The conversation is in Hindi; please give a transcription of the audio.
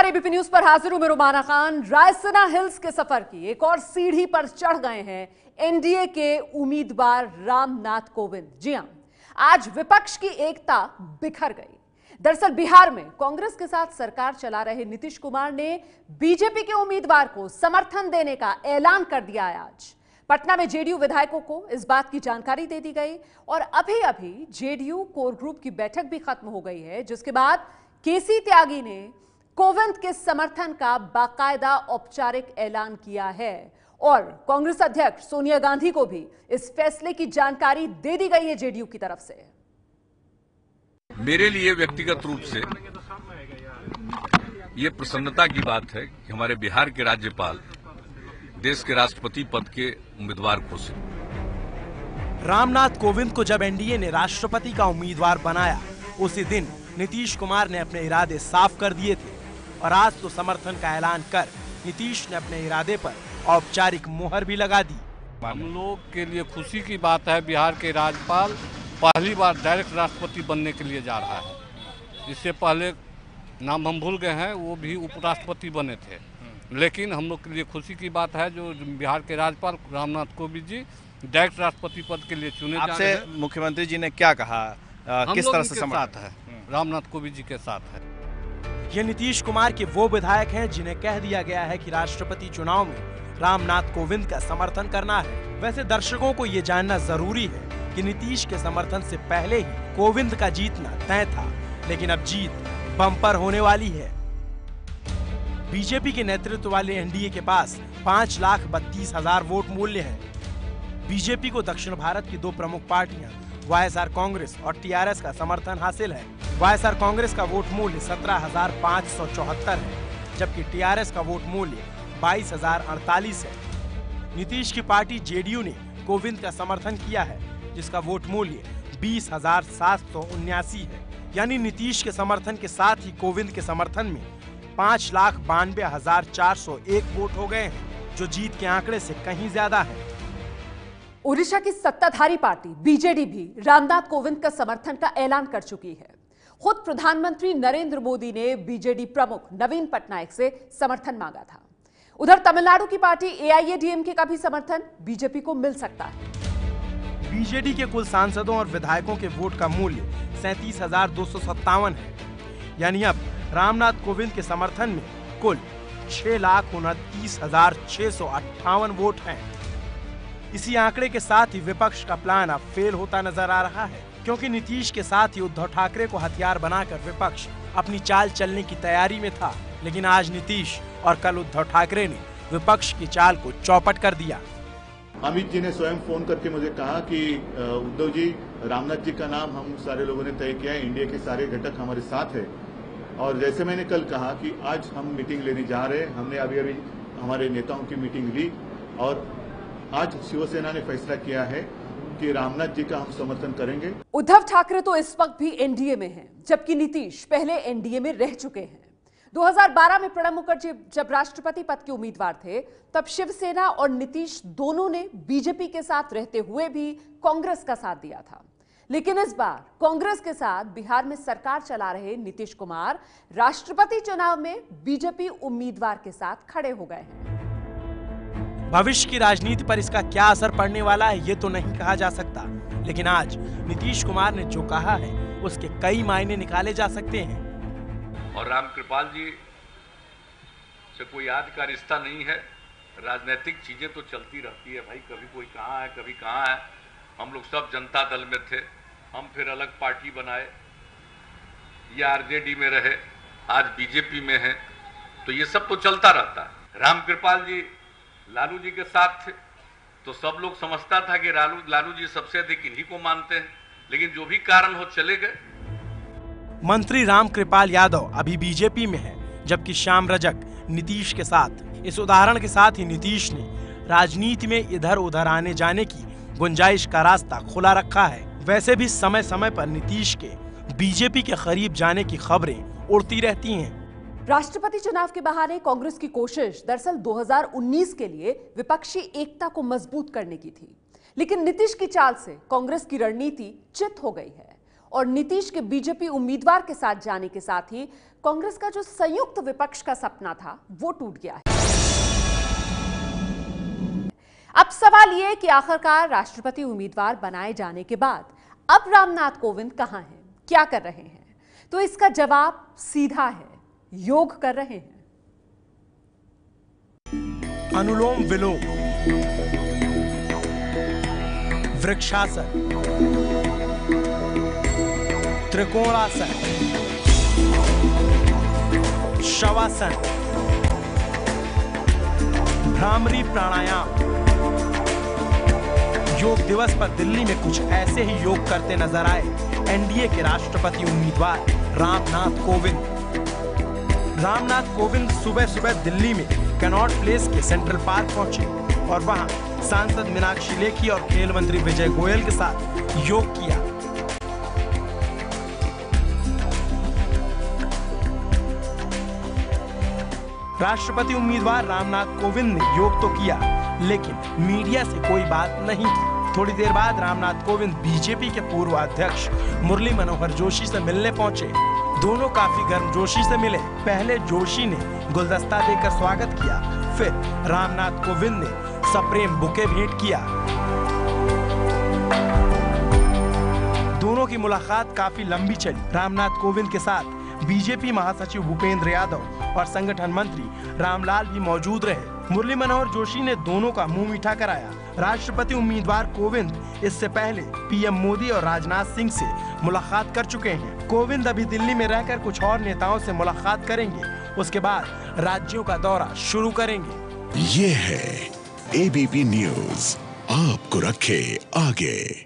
नमस्कार, एबीपी न्यूज पर हाजिर हूं मैं रुमाना खान। रायसीना हिल्स के सफर की एक और सीढ़ी पर चढ़ गए हैं एनडीए के उम्मीदवार रामनाथ कोविंद। जी हां, आज विपक्ष की एकता बिखर गई। दरअसल बिहार में कांग्रेस के साथ सरकार चला रहे नीतीश कुमार ने बीजेपी के उम्मीदवार को समर्थन देने का ऐलान कर दिया है। आज पटना में जेडीयू विधायकों को इस बात की जानकारी दे दी गई और अभी अभी जेडीयू कोर ग्रुप की बैठक भी खत्म हो गई है, जिसके बाद केसी त्यागी ने कोविंद के समर्थन का बाकायदा औपचारिक ऐलान किया है और कांग्रेस अध्यक्ष सोनिया गांधी को भी इस फैसले की जानकारी दे दी गई है जेडीयू की तरफ से। मेरे लिए व्यक्तिगत रूप से ये प्रसन्नता की बात है कि हमारे बिहार के राज्यपाल देश के राष्ट्रपति पद के उम्मीदवार घोषित। रामनाथ कोविंद को जब एनडीए ने राष्ट्रपति का उम्मीदवार बनाया, उसी दिन नीतीश कुमार ने अपने इरादे साफ कर दिए थे और आज तो समर्थन का ऐलान कर नीतीश ने अपने इरादे पर औपचारिक मुहर भी लगा दी। हम लोग के लिए खुशी की बात है, बिहार के राज्यपाल पहली बार डायरेक्ट राष्ट्रपति बनने के लिए जा रहा है। इससे पहले नाम हम भूल गए हैं, वो भी उपराष्ट्रपति बने थे, लेकिन हम लोग के लिए खुशी की बात है जो बिहार के राज्यपाल रामनाथ कोविंद जी डायरेक्ट राष्ट्रपति पद के लिए चुने जा रहे हैं। मुख्यमंत्री जी ने क्या कहा, किस तरह से साथ है, रामनाथ कोविंद जी के साथ है। ये नीतीश कुमार के वो विधायक हैं जिन्हें कह दिया गया है कि राष्ट्रपति चुनाव में रामनाथ कोविंद का समर्थन करना है। वैसे दर्शकों को ये जानना जरूरी है कि नीतीश के समर्थन से पहले ही कोविंद का जीतना तय था, लेकिन अब जीत बम्पर होने वाली है। बीजेपी के नेतृत्व वाले एनडीए के पास 5,32,000 वोट मूल्य है। बीजेपी को दक्षिण भारत की दो प्रमुख पार्टियां वाईएसआर कांग्रेस और टीआरएस का समर्थन हासिल है। वाईएसआर कांग्रेस का वोट मूल्य 17,574 है, जबकि टीआरएस का वोट मूल्य 22,048 है। नीतीश की पार्टी जेडीयू ने कोविंद का समर्थन किया है, जिसका वोट मूल्य 20,779 है। यानी नीतीश के समर्थन के साथ ही कोविंद के समर्थन में 5,92,401 वोट हो गए हैं, जो जीत के आंकड़े से कहीं ज्यादा है। ओडिशा की सत्ताधारी पार्टी बीजेडी भी रामनाथ कोविंद का समर्थन का ऐलान कर चुकी है। खुद प्रधानमंत्री नरेंद्र मोदी ने बीजेडी प्रमुख नवीन पटनायक से समर्थन मांगा था। उधर तमिलनाडु की पार्टी एआईएडीएमके का भी समर्थन बीजेपी को मिल सकता है। बीजेडी के कुल सांसदों और विधायकों के वोट का मूल्य 37,257 है। यानी अब रामनाथ कोविंद के समर्थन में कुल 6,29,658 वोट हैं। इसी आंकड़े के साथ ही विपक्ष का प्लान अब फेल होता नजर आ रहा है, क्योंकि नीतीश के साथ ही उद्धव ठाकरे को हथियार बनाकर विपक्ष अपनी चाल चलने की तैयारी में था। लेकिन आज नीतीश और कल उद्धव ठाकरे ने विपक्ष की चाल को चौपट कर दिया। अमित जी ने स्वयं फोन करके मुझे कहा कि उद्धव जी, रामनाथ जी का नाम हम सारे लोगों ने तय किया है, इंडिया के सारे घटक हमारे साथ है। और जैसे मैंने कल कहा कि आज हम मीटिंग लेने जा रहे हैं, हमने अभी हमारे नेताओं की मीटिंग ली और आज शिवसेना ने फैसला किया है कि रामनाथ जी का हम समर्थन करेंगे। उद्धव ठाकरे तो इस वक्त भी एनडीए में हैं, जबकि नीतीश पहले एनडीए में रह चुके हैं। 2012 में प्रणब मुखर्जी जब राष्ट्रपति पद के उम्मीदवार थे, तब शिवसेना और नीतीश दोनों ने बीजेपी के साथ रहते हुए भी कांग्रेस का साथ दिया था। लेकिन इस बार कांग्रेस के साथ बिहार में सरकार चला रहे नीतीश कुमार राष्ट्रपति चुनाव में बीजेपी उम्मीदवार के साथ खड़े हो गए हैं। भविष्य की राजनीति पर इसका क्या असर पड़ने वाला है, ये तो नहीं कहा जा सकता, लेकिन आज नीतीश कुमार ने जो कहा है उसके कई मायने निकाले जा सकते हैं। और रामकृपाल जी से कोई आज का रिश्ता नहीं है। राजनीतिक चीजें तो चलती रहती है भाई, कभी कोई कहाँ है कभी कहाँ है। हम लोग सब जनता दल में थे, हम फिर अलग पार्टी बनाए, ये आरजेडी में रहे, आज बीजेपी में है, तो ये सब तो चलता रहता है। रामकृपाल जी लालू जी के साथ थे, तो सब लोग समझता था कि लालू जी सबसे अधिक इन्हीं को मानते हैं, लेकिन जो भी कारण हो चले गए। मंत्री रामकृपाल यादव अभी बीजेपी में है, जबकि श्याम रजक नीतीश के साथ। इस उदाहरण के साथ ही नीतीश ने राजनीति में इधर उधर आने जाने की गुंजाइश का रास्ता खुला रखा है। वैसे भी समय समय पर नीतीश के बीजेपी के करीब जाने की खबरें उड़ती रहती हैं। राष्ट्रपति चुनाव के बहाने कांग्रेस की कोशिश दरअसल 2019 के लिए विपक्षी एकता को मजबूत करने की थी, लेकिन नीतीश की चाल से कांग्रेस की रणनीति चित हो गई है और नीतीश के बीजेपी उम्मीदवार के साथ जाने के साथ ही कांग्रेस का जो संयुक्त विपक्ष का सपना था वो टूट गया है। अब सवाल ये कि आखिरकार राष्ट्रपति उम्मीदवार बनाए जाने के बाद अब रामनाथ कोविंद कहां हैं, क्या कर रहे हैं? तो इसका जवाब सीधा है, योग कर रहे हैं। अनुलोम विलोम, वृक्षासन, त्रिकोणासन, शवासन, भ्रामरी प्राणायाम। योग दिवस पर दिल्ली में कुछ ऐसे ही योग करते नजर आए एनडीए के राष्ट्रपति उम्मीदवार रामनाथ कोविंद। रामनाथ कोविंद सुबह सुबह दिल्ली में कैनॉट प्लेस के सेंट्रल पार्क पहुंचे और वहां सांसद मीनाक्षी लेखी और खेल मंत्री विजय गोयल के साथ योग किया। राष्ट्रपति उम्मीदवार रामनाथ कोविंद ने योग तो किया, लेकिन मीडिया से कोई बात नहीं की। थोड़ी देर बाद रामनाथ कोविंद बीजेपी के पूर्व अध्यक्ष मुरली मनोहर जोशी से मिलने पहुंचे। दोनों काफी गर्मजोशी से मिले। पहले जोशी ने गुलदस्ता देकर स्वागत किया, फिर रामनाथ कोविंद ने सप्रेम बुके भेंट किया। दोनों की मुलाकात काफी लंबी चली। रामनाथ कोविंद के साथ बीजेपी महासचिव भूपेंद्र यादव और संगठन मंत्री रामलाल भी मौजूद रहे। मुरली मनोहर जोशी ने दोनों का मुंह मीठा कराया। राष्ट्रपति उम्मीदवार कोविंद इससे पहले पीएम मोदी और राजनाथ सिंह से मुलाकात कर चुके हैं। कोविंद अभी दिल्ली में रहकर कुछ और नेताओं से मुलाकात करेंगे, उसके बाद राज्यों का दौरा शुरू करेंगे। ये है एबीपी न्यूज़, आपको रखे आगे।